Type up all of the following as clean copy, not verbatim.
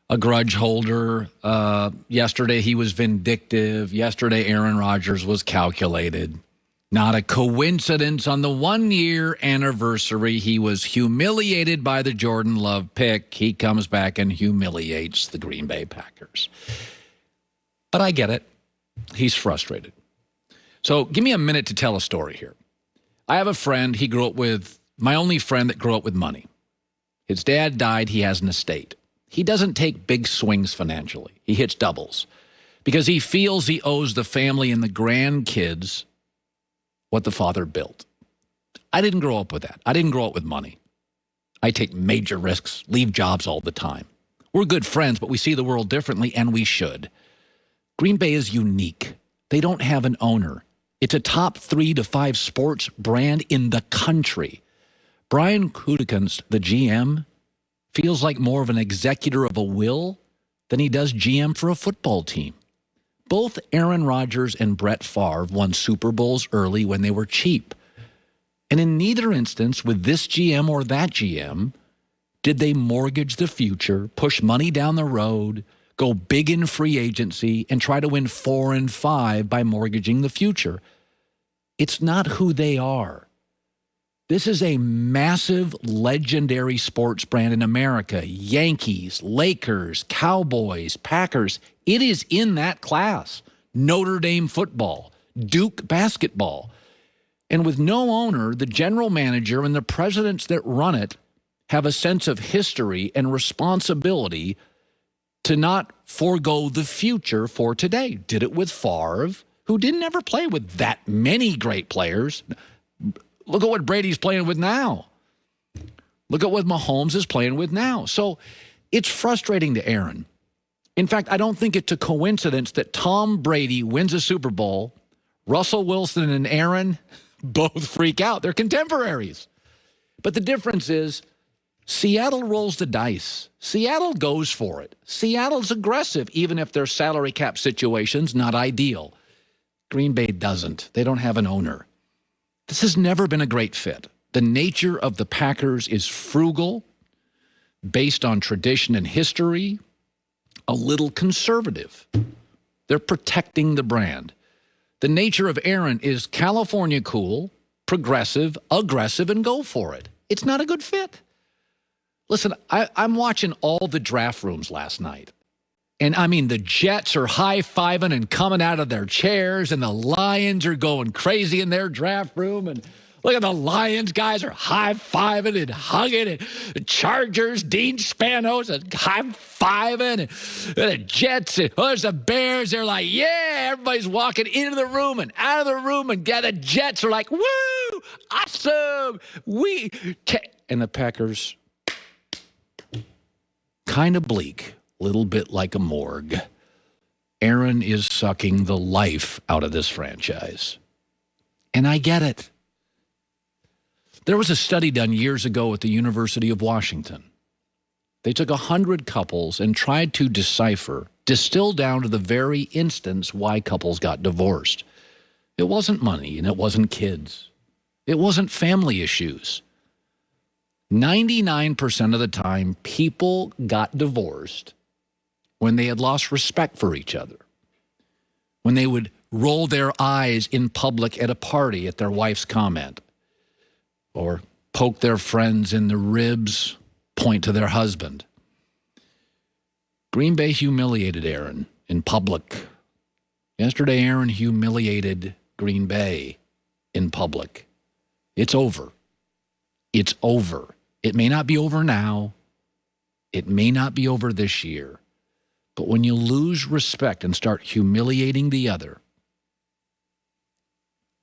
a grudge holder. Yesterday, he was vindictive. Yesterday, Aaron Rodgers was calculated. Not a coincidence on the 1-year anniversary. He was humiliated by the Jordan Love pick. He comes back and humiliates the Green Bay Packers. But I get it. He's frustrated. So give me a minute to tell a story here. I have a friend. He grew up with, my only friend that grew up with money. His dad died. He has an estate. He doesn't take big swings financially. He hits doubles because he feels he owes the family and the grandkids what the father built. I didn't grow up with that. I didn't grow up with money. I take major risks, leave jobs all the time. We're good friends, but we see the world differently, and we should. Green Bay is unique. They don't have an owner. It's a top 3 to 5 sports brand in the country. Brian Gutekunst, the GM, feels like more of an executor of a will than he does GM for a football team. Both Aaron Rodgers and Brett Favre won Super Bowls early when they were cheap. And in neither instance, with this GM or that GM, did they mortgage the future, push money down the road, go big in free agency, and try to win 4 and 5 by mortgaging the future. It's not who they are. This is a massive, legendary sports brand in America. Yankees, Lakers, Cowboys, Packers. It is in that class. Notre Dame football, Duke basketball. And with no owner, the general manager and the presidents that run it have a sense of history and responsibility to not forego the future for today. Did it with Favre, who didn't ever play with that many great players. Look at what Brady's playing with now. Look at what Mahomes is playing with now. So it's frustrating to Aaron. In fact, I don't think it's a coincidence that Tom Brady wins a Super Bowl, Russell Wilson and Aaron both freak out. They're contemporaries. But the difference is Seattle rolls the dice. Seattle goes for it. Seattle's aggressive, even if their salary cap situation's not ideal. Green Bay doesn't. They don't have an owner. This has never been a great fit. The nature of the Packers is frugal, based on tradition and history, a little conservative. They're protecting the brand. The nature of Aaron is California cool, progressive, aggressive, and go for it. It's not a good fit. Listen, I'm watching all the draft rooms last night. And, I mean, the Jets are high-fiving and coming out of their chairs, and the Lions are going crazy in their draft room. And look at the Lions guys are high-fiving and hugging. And the Chargers, Dean Spanos, are high-fiving. And the Jets, and there's the Bears. They're like, yeah, everybody's walking into the room and out of the room. And the Jets are like, woo, awesome. And the Packers, kind of bleak. Little bit like a morgue. Aaron is sucking the life out of this franchise. And I get it. There was a study done years ago at the University of Washington. They took 100 couples and tried to distill down to the very instance why couples got divorced. It wasn't money and it wasn't kids. It wasn't family issues. 99% of the time, people got divorced when they had lost respect for each other, when they would roll their eyes in public at a party at their wife's comment, or poke their friends in the ribs, point to their husband. Green Bay humiliated Aaron in public. Yesterday, Aaron humiliated Green Bay in public. It's over. It's over. It may not be over now. It may not be over this year. But when you lose respect and start humiliating the other,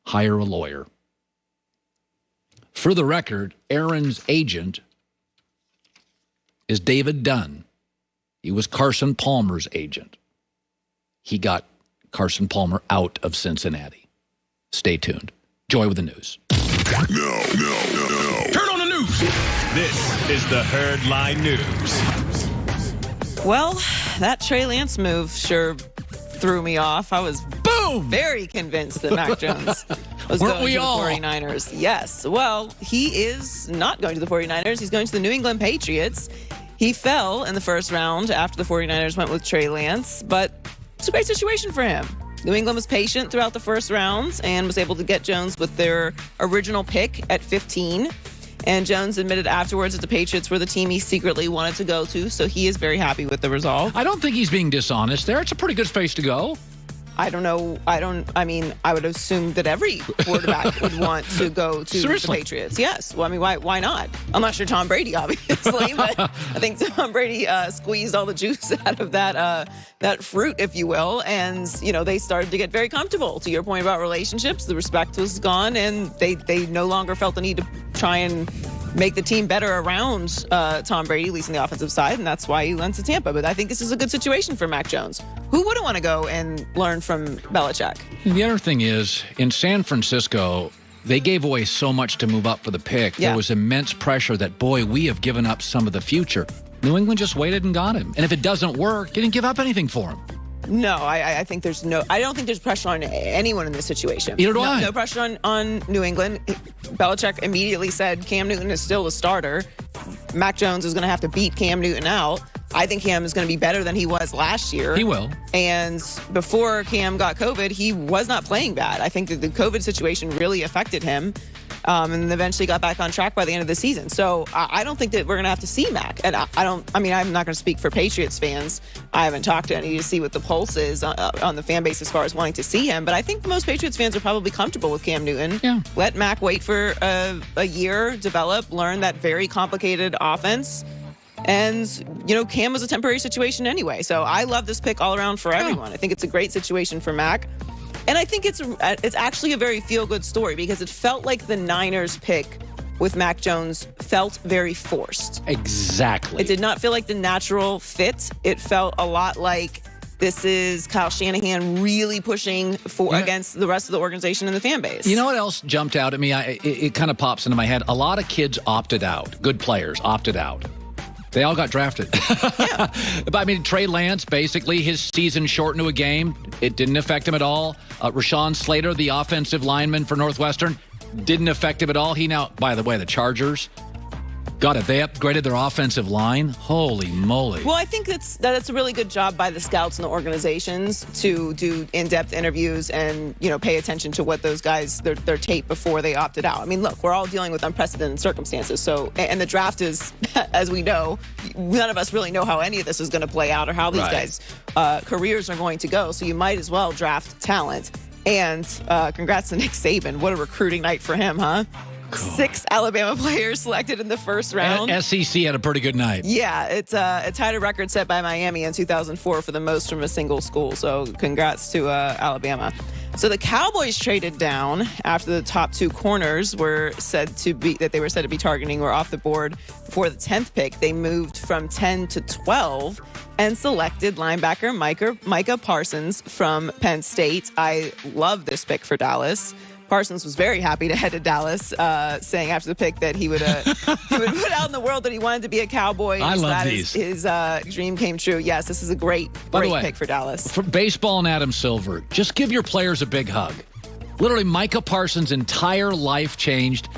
hire a lawyer. For the record, Aaron's agent is David Dunn. He was Carson Palmer's agent. He got Carson Palmer out of Cincinnati. Stay tuned. Joy with the news. No. Turn on the news. This is the Herd Line News. Well, that Trey Lance move sure threw me off. I was very convinced that Mac Jones was Weren't going we to the all? 49ers. Yes. Well, he is not going to the 49ers. He's going to the New England Patriots. He fell in the first round after the 49ers went with Trey Lance, but it's a great situation for him. New England was patient throughout the first rounds and was able to get Jones with their original pick at 15. And Jones admitted afterwards that the Patriots were the team he secretly wanted to go to, so he is very happy with the result. I don't think he's being dishonest there. It's a pretty good space to go. I don't know. I would assume that every quarterback would want to go to the Patriots. Yes. Well, why not? I'm not sure Tom Brady, obviously, but I think Tom Brady squeezed all the juice out of that fruit, if you will. And, they started to get very comfortable. To your point about relationships, the respect was gone, and they no longer felt the need to try and make the team better around Tom Brady, at least on the offensive side, and that's why he went to Tampa. But I think this is a good situation for Mac Jones. Who wouldn't want to go and learn from Belichick? The other thing is, in San Francisco, they gave away so much to move up for the pick. Yeah. There was immense pressure that, boy, we have given up some of the future. New England just waited and got him. And if it doesn't work, you didn't give up anything for him. No, I think I don't think there's pressure on anyone in this situation. Either do I. No pressure on New England. Belichick immediately said Cam Newton is still the starter. Mac Jones is going to have to beat Cam Newton out. I think Cam is going to be better than he was last year. He will. And before Cam got COVID, he was not playing bad. I think that the COVID situation really affected him. And eventually got back on track by the end of the season. So I don't think that we're going to have to see Mac. And I'm not going to speak for Patriots fans. I haven't talked to any to see what the pulse is on the fan base as far as wanting to see him. But I think most Patriots fans are probably comfortable with Cam Newton. Yeah. Let Mac wait for a year, develop, learn that very complicated offense. And, Cam was a temporary situation anyway. So I love this pick all around for everyone. I think it's a great situation for Mac. And I think it's actually a very feel-good story because it felt like the Niners pick with Mac Jones felt very forced. Exactly. It did not feel like the natural fit. It felt a lot like this is Kyle Shanahan really pushing against the rest of the organization and the fan base. You know what else jumped out at me? It kind of pops into my head. A lot of kids opted out. Good players opted out. They all got drafted. Yeah. But Trey Lance, basically, his season shortened to a game. It didn't affect him at all. Rashawn Slater, the offensive lineman for Northwestern, didn't affect him at all. He now, by the way, the Chargers, they upgraded their offensive line. Holy moly. Well, I think that's a really good job by the scouts and the organizations to do in-depth interviews and, pay attention to what those guys, their tape before they opted out. Look, we're all dealing with unprecedented circumstances. So, and the draft is, as we know, none of us really know how any of this is going to play out or how these guys' careers are going to go. So you might as well draft talent. And congrats to Nick Saban. What a recruiting night for him, huh? Cool. 6 Alabama players selected in the first round. SEC had a pretty good night. Yeah, it tied a record set by Miami in 2004 for the most from a single school. So congrats to Alabama. So the Cowboys traded down after the top 2 corners were said to be targeting were off the board before the 10th pick. They moved from 10 to 12 and selected linebacker Micah Parsons from Penn State. I love this pick for Dallas. Parsons was very happy to head to Dallas, saying after the pick that he would put out in the world that he wanted to be a Cowboy. I love these. His dream came true. Yes, this is a great pick for Dallas. For baseball and Adam Silver, just give your players a big hug. Literally, Micah Parsons' entire life changed.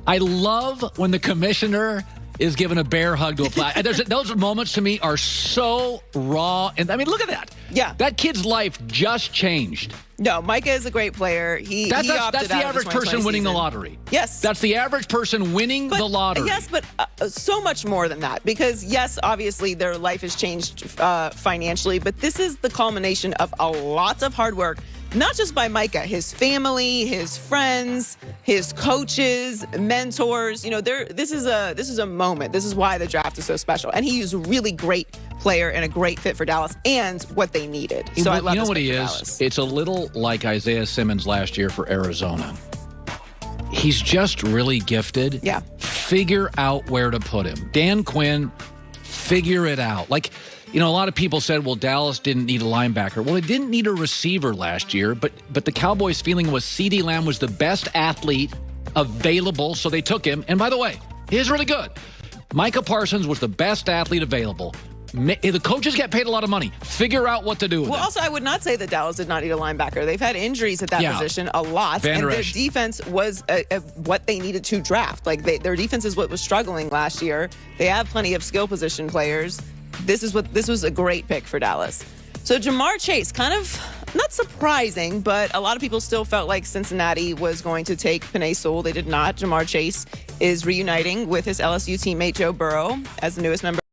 I love when the commissioner is given a bear hug to a player. Those moments to me are so raw. And look at that. Yeah. That kid's life just changed. No, Micah is a great player. That's the average person winning the lottery. Yes. That's the average person winning the lottery. Yes, but so much more than that. Because, yes, obviously their life has changed financially, but this is the culmination of a lot of hard work. Not just by Micah, his family, his friends, his coaches, mentors. This is a moment. This is why the draft is so special. And he is a really great player and a great fit for Dallas and what they needed. So I love what he is? Dallas. It's a little like Isaiah Simmons last year for Arizona. He's just really gifted. Yeah. Figure out where to put him. Dan Quinn, figure it out. A lot of people said, well, Dallas didn't need a linebacker. Well, it didn't need a receiver last year, but the Cowboys' feeling was CeeDee Lamb was the best athlete available, so they took him. And by the way, he's really good. Micah Parsons was the best athlete available. The coaches get paid a lot of money. Figure out what to do with Well, them. also, I would not say that Dallas did not need a linebacker. They've had injuries at that position a lot. Van and their Resch. defense was what they needed to draft. Like, their defense is what was struggling last year. They have plenty of skill position players. This was a great pick for Dallas. So Jamar Chase, kind of not surprising, but a lot of people still felt like Cincinnati was going to take Penei Sewell. They did not. Jamar Chase is reuniting with his LSU teammate Joe Burrow as the newest member